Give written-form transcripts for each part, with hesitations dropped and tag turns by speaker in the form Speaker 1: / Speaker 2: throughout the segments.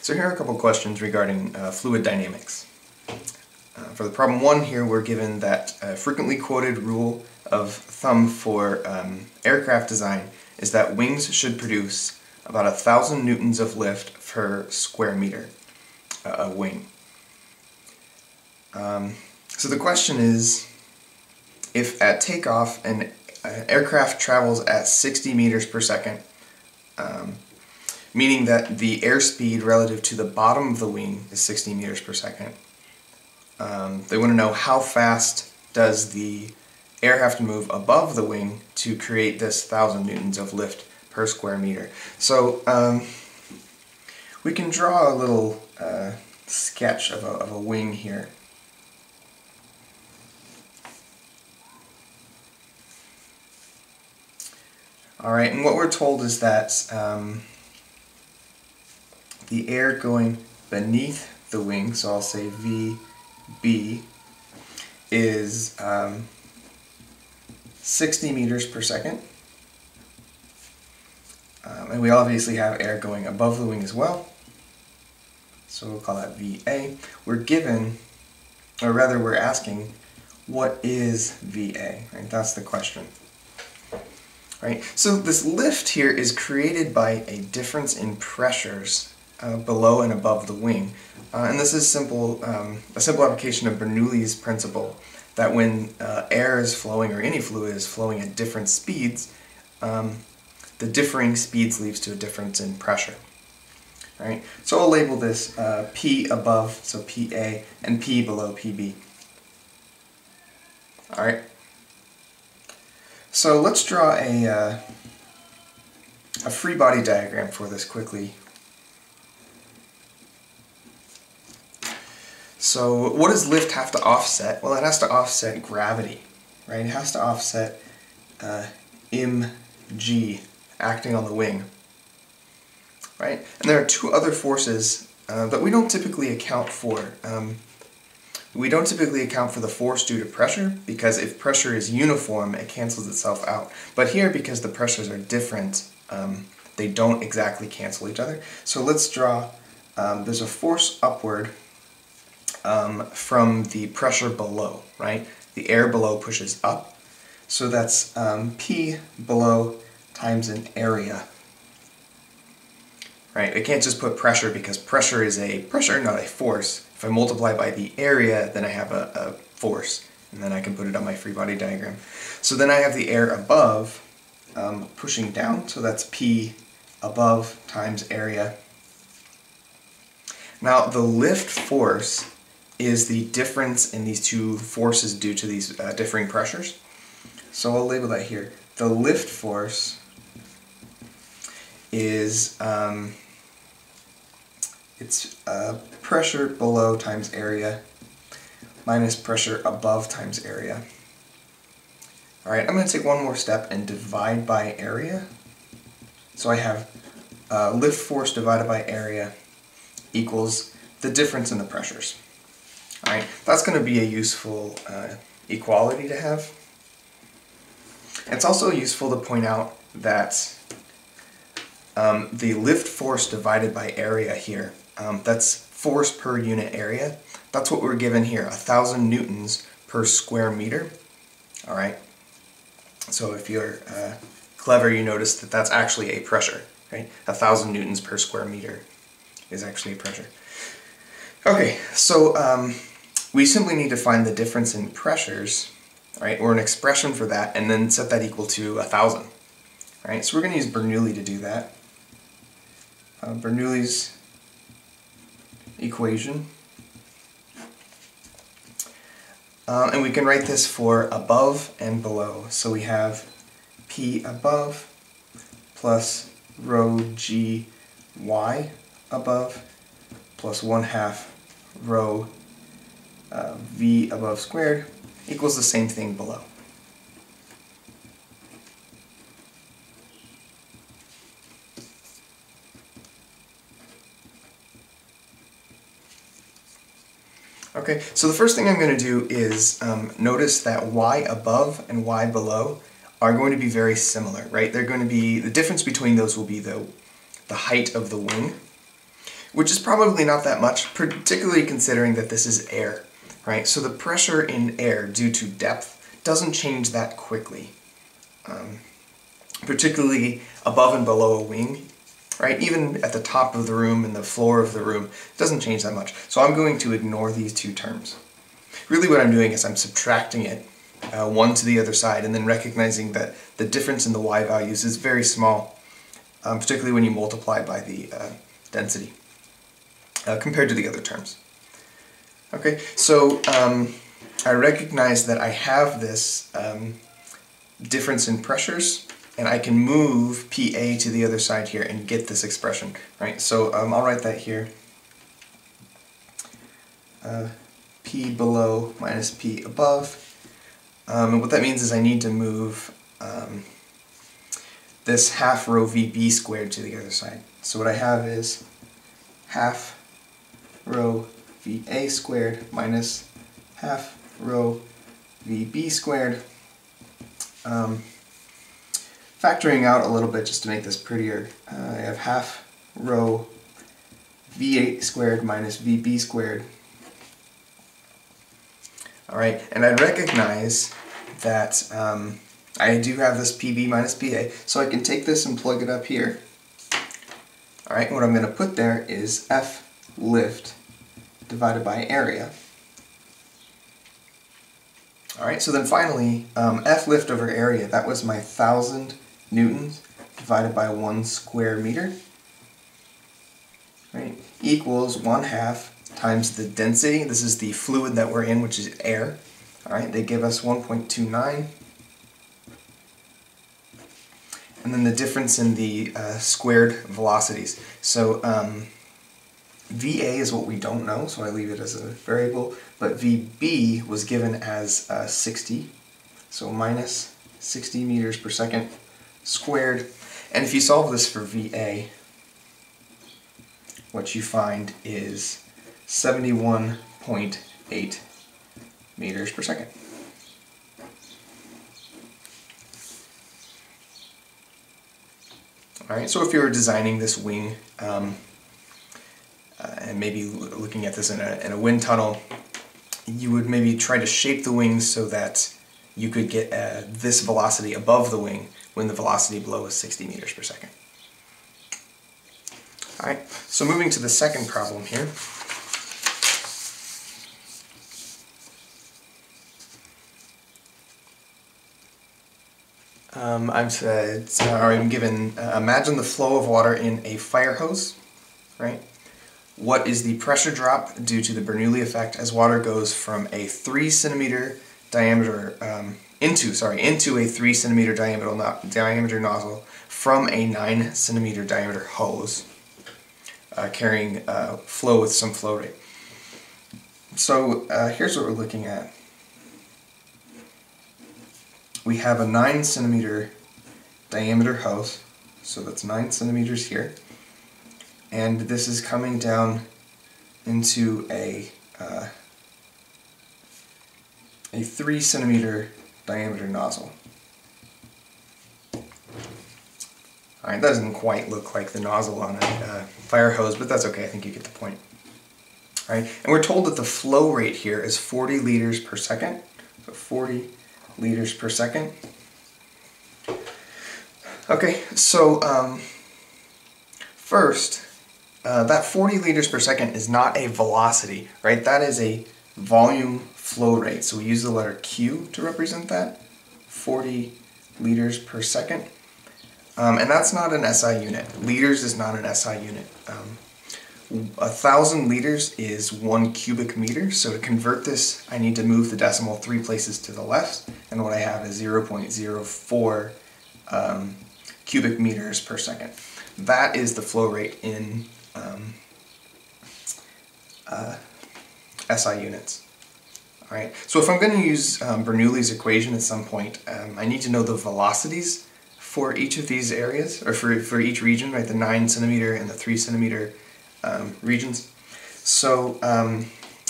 Speaker 1: So here are a couple questions regarding fluid dynamics. For the problem 1 here, we're given that frequently quoted rule of thumb for aircraft design is that wings should produce about 1,000 newtons of lift per square meter of wing. So the question is, if at takeoff an aircraft travels at 60 meters per second, meaning that the airspeed relative to the bottom of the wing is 60 meters per second. They want to know how fast does the air have to move above the wing to create this 1,000 newtons of lift per square meter. So we can draw a little sketch of a wing here. Alright, and what we're told is that the air going beneath the wing, so I'll say VB, is 60 meters per second. And we obviously have air going above the wing as well, so we'll call that VA. We're given, or rather we're asking, what is VA? Right? That's the question. Right? So this lift here is created by a difference in pressures below and above the wing. And this is a simple application of Bernoulli's principle, that when air is flowing, or any fluid is flowing at different speeds, the differing speeds leads to a difference in pressure. Right? So I'll label this P above, so PA, and P below PB. Alright. So let's draw a free body diagram for this quickly. So what does lift have to offset? Well, it has to offset gravity, right? It has to offset mg acting on the wing, right? And there are two other forces that we don't typically account for. We don't typically account for the force due to pressure, because if pressure is uniform, it cancels itself out. But here, because the pressures are different, they don't exactly cancel each other. So let's draw, there's a force upward from the pressure below, right? The air below pushes up, so that's P below times an area. Right? I can't just put pressure, because pressure is a pressure, not a force. If I multiply by the area, then I have a force, and then I can put it on my free body diagram. So then I have the air above pushing down, so that's P above times area. Now the lift force is the difference in these two forces due to these differing pressures. So I'll label that here. The lift force is it's pressure below times area minus pressure above times area. Alright, I'm going to take one more step and divide by area. So I have lift force divided by area equals the difference in the pressures. Alright, that's going to be a useful equality to have. It's also useful to point out that the lift force divided by area here, that's force per unit area. That's what we're given here, 1,000 newtons per square meter. Alright, so if you're clever, you notice that that's actually a pressure, right? 1,000 newtons per square meter is actually a pressure. Okay, so we simply need to find the difference in pressures, right, or an expression for that, and then set that equal to 1,000. Right, so we're going to use Bernoulli to do that. Bernoulli's equation. And we can write this for above and below. So we have P above plus rho G y above plus 1/2 rho V above squared equals the same thing below. Okay, so the first thing I'm going to do is notice that y above and y below are going to be very similar, right? They're going to be, the difference between those will be the height of the wing. which is probably not that much, particularly considering that this is air, right? So the pressure in air due to depth doesn't change that quickly, particularly above and below a wing, right? Even at the top of the room and the floor of the room, it doesn't change that much. So I'm going to ignore these two terms. Really what I'm doing is I'm subtracting it one to the other side and then recognizing that the difference in the y values is very small, particularly when you multiply by the density compared to the other terms. Okay, so I recognize that I have this difference in pressures, and I can move PA to the other side here and get this expression, right? So I'll write that here. P below minus P above. And what that means is I need to move this half rho VB squared to the other side. So what I have is half rho VA squared minus half rho VB squared. Factoring out a little bit just to make this prettier, I have half rho V8 squared minus VB squared. Alright, and I recognize that I do have this PB minus PA, so I can take this and plug it up here. Alright, what I'm going to put there is F lift divided by area. Alright, so then finally, F lift over area, that was my 1,000 newtons divided by 1 square meter, right, equals 1/2 times the density. This is the fluid that we're in, which is air. Alright, they give us 1.29. And then the difference in the squared velocities. So VA is what we don't know, so I leave it as a variable, but VB was given as 60, so minus 60 meters per second squared. And if you solve this for VA, what you find is 71.8 meters per second. Alright, so if you were designing this wing, and maybe looking at this in a wind tunnel, you would maybe try to shape the wings so that you could get this velocity above the wing when the velocity below is 60 meters per second. Alright, so moving to the second problem here. I'm given, imagine the flow of water in a fire hose, right? What is the pressure drop due to the Bernoulli effect as water goes from a 3 centimeter diameter, into a 3 centimeter diameter nozzle from a 9 centimeter diameter hose, carrying flow with some flow rate. So here's what we're looking at. We have a 9 centimeter diameter hose, so that's 9 centimeters here, and this is coming down into a 3 centimeter diameter nozzle. Alright, that doesn't quite look like the nozzle on a fire hose, but that's okay, I think you get the point. Alright, and we're told that the flow rate here is 40 liters per second, so 40 liters per second. Okay, so first, that 40 liters per second is not a velocity, right? That is a volume flow rate. So we use the letter Q to represent that, 40 liters per second. And that's not an SI unit. Liters is not an SI unit. 1,000 liters is 1 cubic meter, so to convert this I need to move the decimal 3 places to the left, and what I have is 0.04 cubic meters per second. That is the flow rate in SI units. Alright, so if I'm going to use Bernoulli's equation at some point, I need to know the velocities for each of these areas, or for each region, right, the 9 centimeter and the 3 centimeter regions. So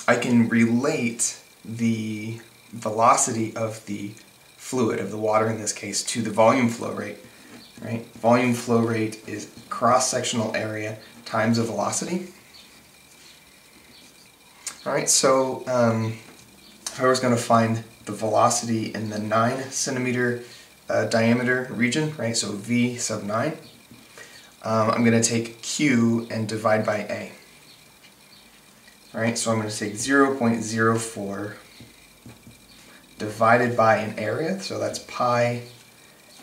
Speaker 1: I can relate the velocity of the fluid, of the water in this case, to the volume flow rate. Right? Volume flow rate is cross-sectional area times the velocity. Alright, so if I was going to find the velocity in the 9 centimeter diameter region, right, so V sub 9, I'm going to take Q and divide by A. Alright, so I'm going to take 0.04 divided by an area, so that's pi,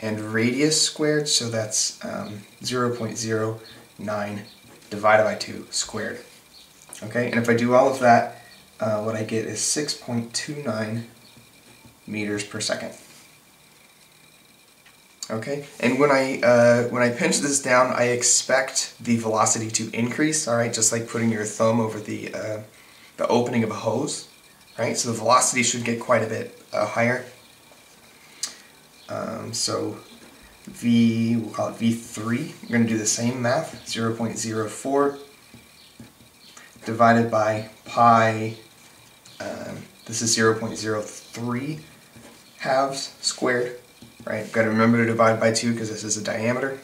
Speaker 1: and radius squared, so that's 0.09 divided by 2 squared. Okay, and if I do all of that, what I get is 6.29 meters per second. Okay, and when I pinch this down, I expect the velocity to increase. All right, just like putting your thumb over the opening of a hose. Right, so the velocity should get quite a bit higher. So we'll call it V3. We're going to do the same math. 0.04 divided by pi. This is 0.03 halves squared. Right, got to remember to divide by 2 because this is a diameter.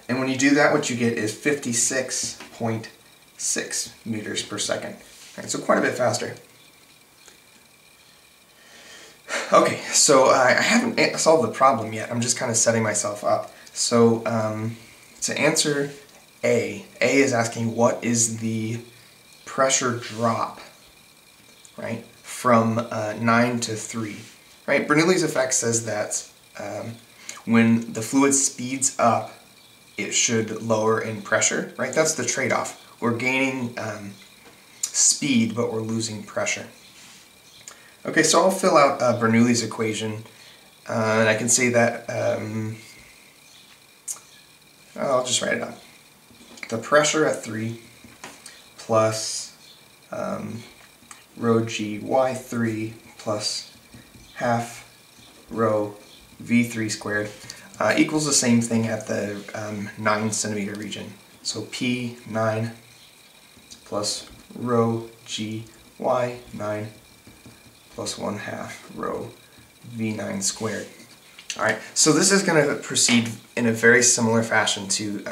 Speaker 1: And when you do that, what you get is 56.6 meters per second. Right, so quite a bit faster. Okay, so I haven't solved the problem yet. I'm just kind of setting myself up. So to answer A is asking what is the pressure drop, right, from 9 to 3. Right, Bernoulli's effect says that when the fluid speeds up, it should lower in pressure. Right, that's the trade-off. We're gaining speed, but we're losing pressure. Okay, so I'll fill out Bernoulli's equation, and I can say that, I'll just write it out. The pressure at 3 plus rho g y3 plus half rho v3 squared equals the same thing at the 9 centimeter region. So P9 plus rho g y9 plus 1/2 rho v9 squared. Alright, so this is going to proceed in a very similar fashion to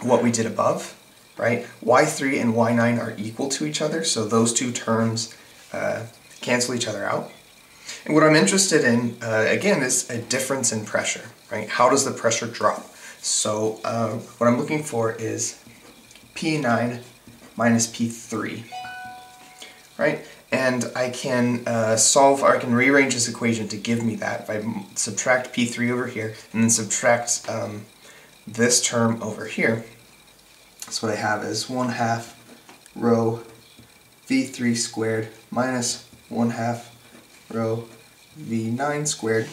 Speaker 1: what we did above, right? y3 and y9 are equal to each other, so those two terms cancel each other out. And what I'm interested in, again, is a difference in pressure, right? How does the pressure drop? So what I'm looking for is P9 minus P3, right? And I can solve, or I can rearrange this equation to give me that. If I subtract P3 over here, and then subtract this term over here, so what I have is 1/2 rho v3 squared minus 1/2 rho v9 squared.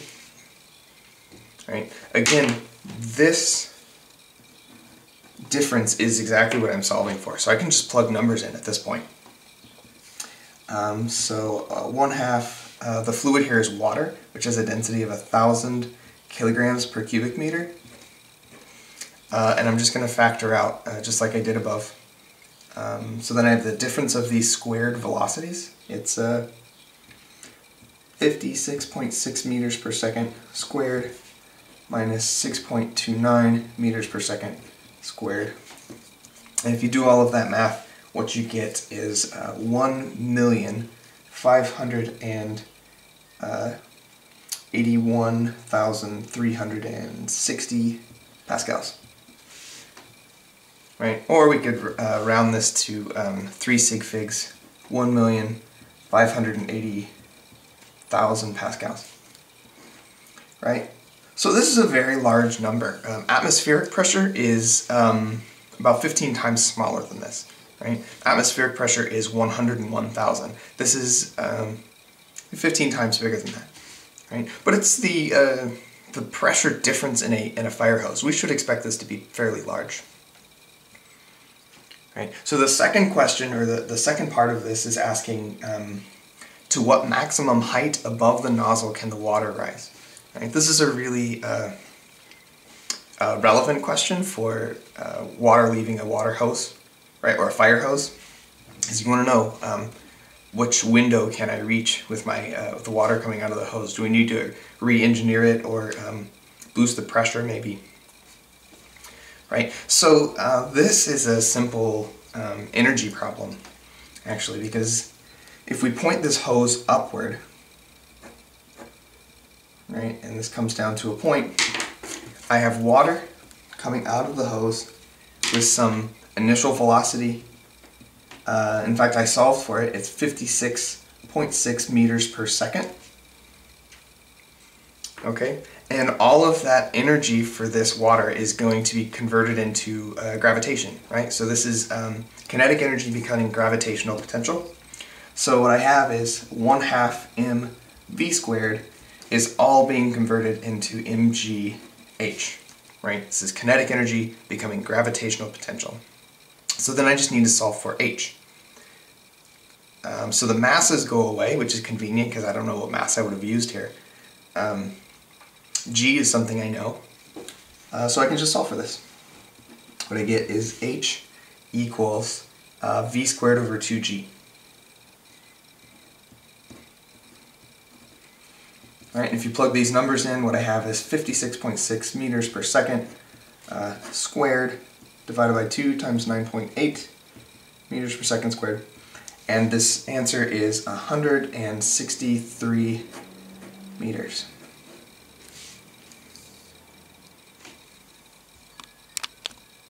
Speaker 1: Right? Again, this difference is exactly what I'm solving for, so I can just plug numbers in at this point. 1/2, the fluid here is water, which has a density of 1,000 kilograms per cubic meter. And I'm just going to factor out, just like I did above. So then I have the difference of these squared velocities. It's 56.6 meters per second squared minus 6.29 meters per second squared. And if you do all of that math, what you get is 1,581,360 pascals. Right? Or we could round this to 3 sig figs, 1,580,000 pascals. Right? So this is a very large number. Atmospheric pressure is about 15 times smaller than this. Right? Atmospheric pressure is 101,000. This is 15 times bigger than that. Right? But it's the pressure difference in a fire hose. We should expect this to be fairly large. Right? So the second question, or the second part of this, is asking to what maximum height above the nozzle can the water rise? Right? This is a really relevant question for water leaving a water hose, right, or a fire hose, because you want to know which window can I reach with my with the water coming out of the hose. Do we need to re-engineer it or boost the pressure maybe? Right. So this is a simple energy problem, actually, because if we point this hose upward, right, and this comes down to a point, I have water coming out of the hose with some initial velocity. In fact, I solved for it. It's 56.6 meters per second. Okay, and all of that energy for this water is going to be converted into gravitation, right? So this is kinetic energy becoming gravitational potential. So what I have is 1/2 mv squared is all being converted into mgh, right? This is kinetic energy becoming gravitational potential. So then I just need to solve for h. So the masses go away, which is convenient because I don't know what mass I would have used here. G is something I know, so I can just solve for this. What I get is h equals v squared over 2g. Alright, if you plug these numbers in, what I have is 56.6 meters per second squared divided by 2 times 9.8 meters per second squared. And this answer is 163 meters.